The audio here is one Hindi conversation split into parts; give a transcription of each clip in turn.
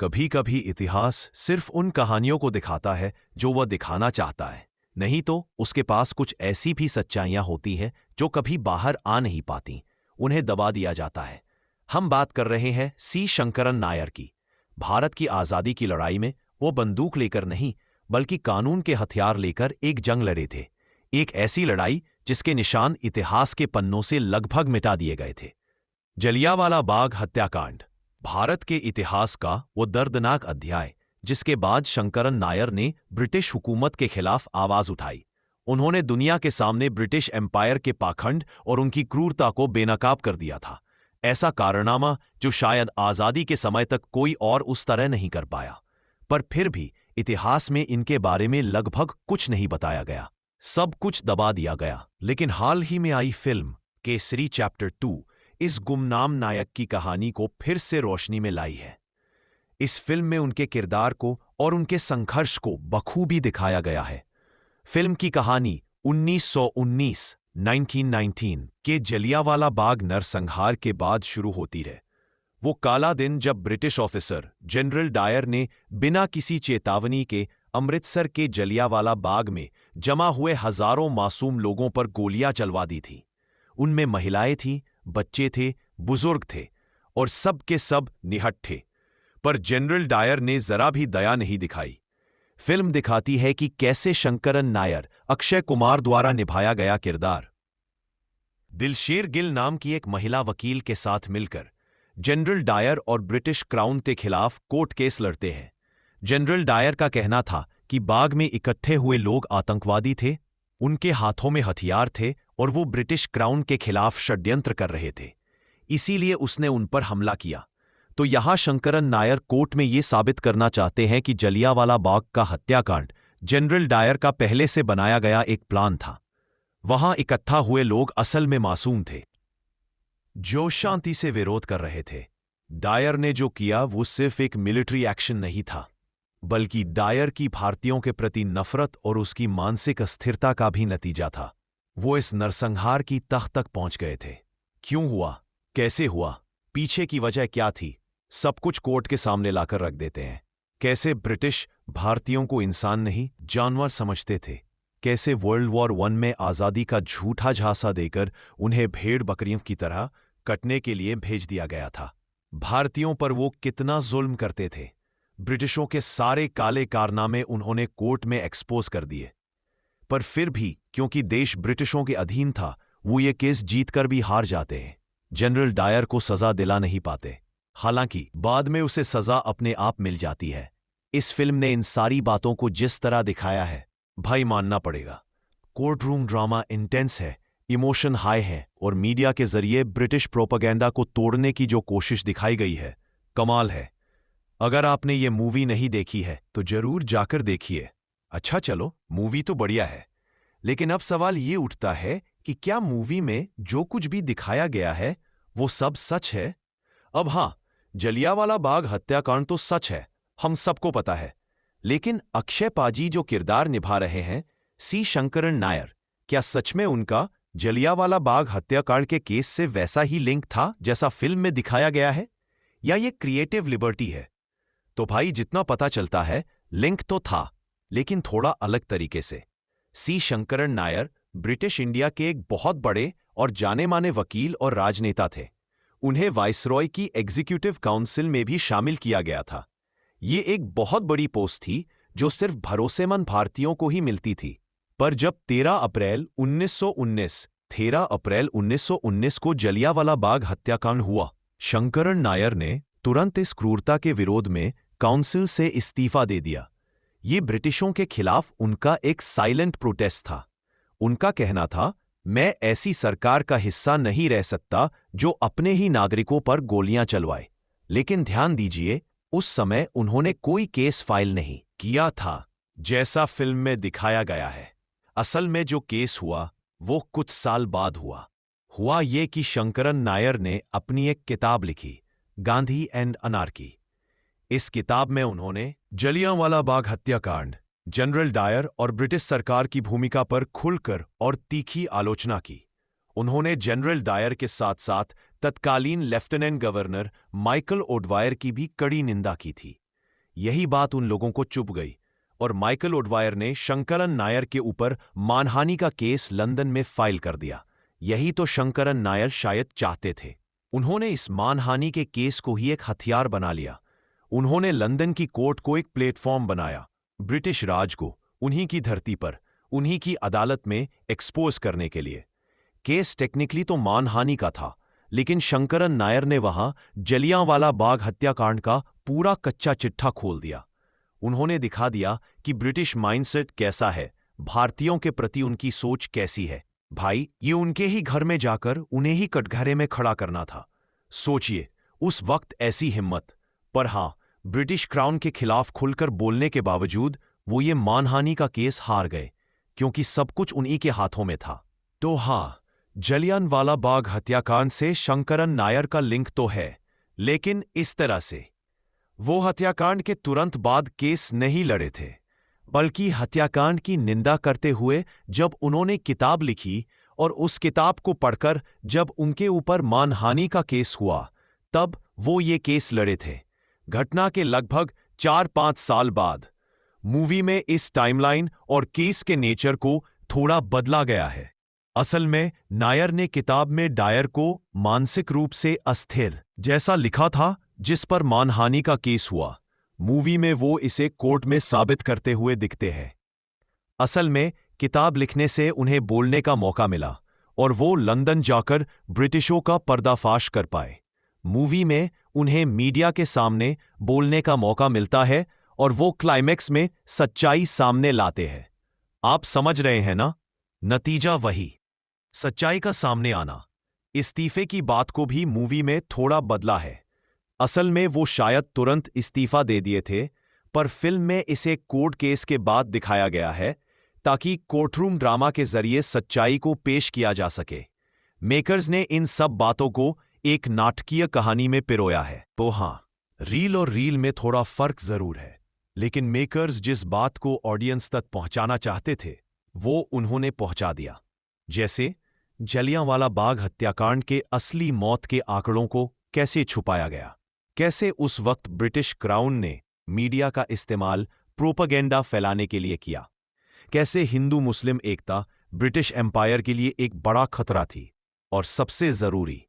कभी कभी इतिहास सिर्फ उन कहानियों को दिखाता है जो वह दिखाना चाहता है, नहीं तो उसके पास कुछ ऐसी भी सच्चाइयां होती हैं जो कभी बाहर आ नहीं पाती, उन्हें दबा दिया जाता है। हम बात कर रहे हैं सी शंकरन नायर की। भारत की आज़ादी की लड़ाई में वो बंदूक लेकर नहीं, बल्कि कानून के हथियार लेकर एक जंग लड़े थे। एक ऐसी लड़ाई जिसके निशान इतिहास के पन्नों से लगभग मिटा दिए गए थे। जलियांवाला बाग हत्याकांड, भारत के इतिहास का वो दर्दनाक अध्याय जिसके बाद शंकरन नायर ने ब्रिटिश हुकूमत के खिलाफ आवाज उठाई। उन्होंने दुनिया के सामने ब्रिटिश एम्पायर के पाखंड और उनकी क्रूरता को बेनकाब कर दिया था। ऐसा कारनामा जो शायद आज़ादी के समय तक कोई और उस तरह नहीं कर पाया। पर फिर भी इतिहास में इनके बारे में लगभग कुछ नहीं बताया गया, सब कुछ दबा दिया गया। लेकिन हाल ही में आई फिल्म केसरी चैप्टर 2 इस गुमनाम नायक की कहानी को फिर से रोशनी में लाई है। इस फिल्म में उनके किरदार को और उनके संघर्ष को बखूबी दिखाया गया है। फिल्म की कहानी 1919 के जलियांवाला बाग नरसंहार के बाद शुरू होती है। वो काला दिन जब ब्रिटिश ऑफिसर जनरल डायर ने बिना किसी चेतावनी के अमृतसर के जलियांवाला बाग में जमा हुए हजारों मासूम लोगों पर गोलियां चलवा दी थी। उनमें महिलाएं थीं, बच्चे थे, बुजुर्ग थे और सब के सब निहत्थे। पर जनरल डायर ने जरा भी दया नहीं दिखाई। फिल्म दिखाती है कि कैसे शंकरन नायर, अक्षय कुमार द्वारा निभाया गया किरदार, दिलशेर गिल नाम की एक महिला वकील के साथ मिलकर जनरल डायर और ब्रिटिश क्राउन के खिलाफ कोर्ट केस लड़ते हैं। जनरल डायर का कहना था कि बाग में इकट्ठे हुए लोग आतंकवादी थे, उनके हाथों में हथियार थे और वो ब्रिटिश क्राउन के खिलाफ षड्यंत्र कर रहे थे, इसीलिए उसने उन पर हमला किया। तो यहां शंकरन नायर कोर्ट में ये साबित करना चाहते हैं कि जलियांवाला बाग का हत्याकांड जनरल डायर का पहले से बनाया गया एक प्लान था। वहां इकट्ठा हुए लोग असल में मासूम थे जो शांति से विरोध कर रहे थे। डायर ने जो किया वो सिर्फ एक मिलिट्री एक्शन नहीं था, बल्कि डायर की भारतीयों के प्रति नफरत और उसकी मानसिक अस्थिरता का भी नतीजा था। वो इस नरसंहार की तह तक पहुंच गए थे। क्यों हुआ, कैसे हुआ, पीछे की वजह क्या थी, सब कुछ कोर्ट के सामने लाकर रख देते हैं। कैसे ब्रिटिश भारतीयों को इंसान नहीं जानवर समझते थे, कैसे वर्ल्ड वॉर 1 में आज़ादी का झूठा झांसा देकर उन्हें भेड़ बकरियों की तरह कटने के लिए भेज दिया गया था। भारतीयों पर वो कितना जुल्म करते थे। ब्रिटिशों के सारे काले कारनामे उन्होंने कोर्ट में एक्सपोज कर दिए। पर फिर भी क्योंकि देश ब्रिटिशों के अधीन था, वो ये केस जीतकर भी हार जाते हैं। जनरल डायर को सजा दिला नहीं पाते, हालांकि बाद में उसे सजा अपने आप मिल जाती है। इस फिल्म ने इन सारी बातों को जिस तरह दिखाया है, भाई मानना पड़ेगा। कोर्ट रूम ड्रामा इंटेंस है, इमोशन हाई है और मीडिया के जरिए ब्रिटिश प्रोपेगेंडा को तोड़ने की जो कोशिश दिखाई गई है, कमाल है। अगर आपने ये मूवी नहीं देखी है तो जरूर जाकर देखिए। अच्छा चलो, मूवी तो बढ़िया है, लेकिन अब सवाल ये उठता है कि क्या मूवी में जो कुछ भी दिखाया गया है वो सब सच है? अब हाँ, जलियांवाला बाग हत्याकांड तो सच है, हम सबको पता है। लेकिन अक्षय पाजी जो किरदार निभा रहे हैं, सी शंकरन नायर, क्या सच में उनका जलियांवाला बाग हत्याकांड के केस से वैसा ही लिंक था जैसा फिल्म में दिखाया गया है, या ये क्रिएटिव लिबर्टी है? तो भाई जितना पता चलता है, लिंक तो था, लेकिन थोड़ा अलग तरीके से। सी शंकरन नायर ब्रिटिश इंडिया के एक बहुत बड़े और जाने माने वकील और राजनेता थे। उन्हें वाइसरॉय की एग्जीक्यूटिव काउंसिल में भी शामिल किया गया था। ये एक बहुत बड़ी पोस्ट थी जो सिर्फ भरोसेमंद भारतीयों को ही मिलती थी। पर जब 13 अप्रैल 1919 को जलियांवाला बाग हत्याकांड हुआ, शंकरन नायर ने तुरंत इस क्रूरता के विरोध में काउंसिल से इस्तीफा दे दिया। ये ब्रिटिशों के खिलाफ उनका एक साइलेंट प्रोटेस्ट था। उनका कहना था, मैं ऐसी सरकार का हिस्सा नहीं रह सकता जो अपने ही नागरिकों पर गोलियां चलवाए। लेकिन ध्यान दीजिए, उस समय उन्होंने कोई केस फाइल नहीं किया था जैसा फिल्म में दिखाया गया है। असल में जो केस हुआ वो कुछ साल बाद हुआ ये कि शंकरन नायर ने अपनी एक किताब लिखी, गांधी एंड अनार्की। इस किताब में उन्होंने जलियांवाला बाग हत्याकांड, जनरल डायर और ब्रिटिश सरकार की भूमिका पर खुलकर और तीखी आलोचना की। उन्होंने जनरल डायर के साथ साथ तत्कालीन लेफ्टिनेंट गवर्नर माइकल ओडवायर की भी कड़ी निंदा की थी। यही बात उन लोगों को चुभ गई और माइकल ओडवायर ने शंकरन नायर के ऊपर मानहानि का केस लंदन में फाइल कर दिया। यही तो शंकरन नायर शायद चाहते थे। उन्होंने इस मानहानि के केस को ही एक हथियार बना लिया। उन्होंने लंदन की कोर्ट को एक प्लेटफॉर्म बनाया, ब्रिटिश राज को उन्हीं की धरती पर, उन्हीं की अदालत में एक्सपोज करने के लिए। केस टेक्निकली तो मानहानि का था, लेकिन शंकरन नायर ने वहां जलियांवाला बाग हत्याकांड का पूरा कच्चा चिट्ठा खोल दिया। उन्होंने दिखा दिया कि ब्रिटिश माइंडसेट कैसा है, भारतीयों के प्रति उनकी सोच कैसी है। भाई, ये उनके ही घर में जाकर उन्हें ही कटघरे में खड़ा करना था। सोचिए, उस वक्त ऐसी हिम्मत। पर हां, ब्रिटिश क्राउन के खिलाफ खुलकर बोलने के बावजूद वो ये मानहानि का केस हार गए, क्योंकि सब कुछ उन्हीं के हाथों में था। तो हां, जलियांवाला बाग हत्याकांड से शंकरन नायर का लिंक तो है, लेकिन इस तरह से। वो हत्याकांड के तुरंत बाद केस नहीं लड़े थे, बल्कि हत्याकांड की निंदा करते हुए जब उन्होंने किताब लिखी और उस किताब को पढ़कर जब उनके ऊपर मानहानि का केस हुआ, तब वो ये केस लड़े थे। घटना के लगभग 4-5 साल बाद। मूवी में इस टाइमलाइन और केस के नेचर को थोड़ा बदला गया है। असल में नायर ने किताब में डायर को मानसिक रूप से अस्थिर जैसा लिखा था, जिस पर मानहानि का केस हुआ। मूवी में वो इसे कोर्ट में साबित करते हुए दिखते हैं। असल में किताब लिखने से उन्हें बोलने का मौका मिला और वो लंदन जाकर ब्रिटिशों का पर्दाफाश कर पाए। मूवी में उन्हें मीडिया के सामने बोलने का मौका मिलता है और वो क्लाइमेक्स में सच्चाई सामने लाते हैं। आप समझ रहे हैं ना? नतीजा वही, सच्चाई का सामने आना। इस्तीफे की बात को भी मूवी में थोड़ा बदला है। असल में वो शायद तुरंत इस्तीफा दे दिए थे, पर फिल्म में इसे कोर्ट केस के बाद दिखाया गया है ताकि कोर्टरूम ड्रामा के जरिए सच्चाई को पेश किया जा सके। मेकर्स ने इन सब बातों को एक नाटकीय कहानी में पिरोया है। तो हां, रील और रील में थोड़ा फर्क जरूर है, लेकिन मेकर्स जिस बात को ऑडियंस तक पहुंचाना चाहते थे, वो उन्होंने पहुंचा दिया। जैसे जलियांवाला बाग हत्याकांड के असली मौत के आंकड़ों को कैसे छुपाया गया, कैसे उस वक्त ब्रिटिश क्राउन ने मीडिया का इस्तेमाल प्रोपेगेंडा फैलाने के लिए किया, कैसे हिंदू मुस्लिम एकता ब्रिटिश एम्पायर के लिए एक बड़ा खतरा थी, और सबसे जरूरी,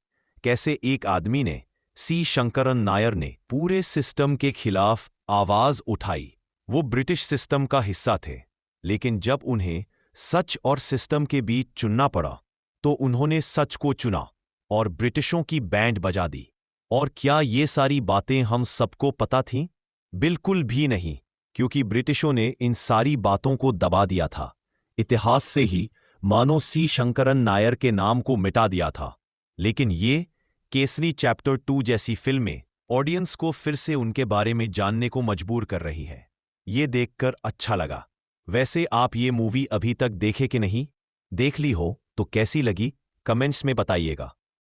कैसे एक आदमी ने, सी शंकरन नायर ने पूरे सिस्टम के खिलाफ आवाज उठाई। वो ब्रिटिश सिस्टम का हिस्सा थे, लेकिन जब उन्हें सच और सिस्टम के बीच चुनना पड़ा, तो उन्होंने सच को चुना और ब्रिटिशों की बैंड बजा दी। और क्या ये सारी बातें हम सबको पता थीं? बिल्कुल भी नहीं, क्योंकि ब्रिटिशों ने इन सारी बातों को दबा दिया था। इतिहास से ही मानो सी शंकरन नायर के नाम को मिटा दिया था। लेकिन ये केसरी चैप्टर 2 जैसी फिल्में ऑडियंस को फिर से उनके बारे में जानने को मजबूर कर रही है। ये देखकर अच्छा लगा। वैसे आप ये मूवी अभी तक देखे कि नहीं? देख ली हो तो कैसी लगी, कमेंट्स में बताइएगा।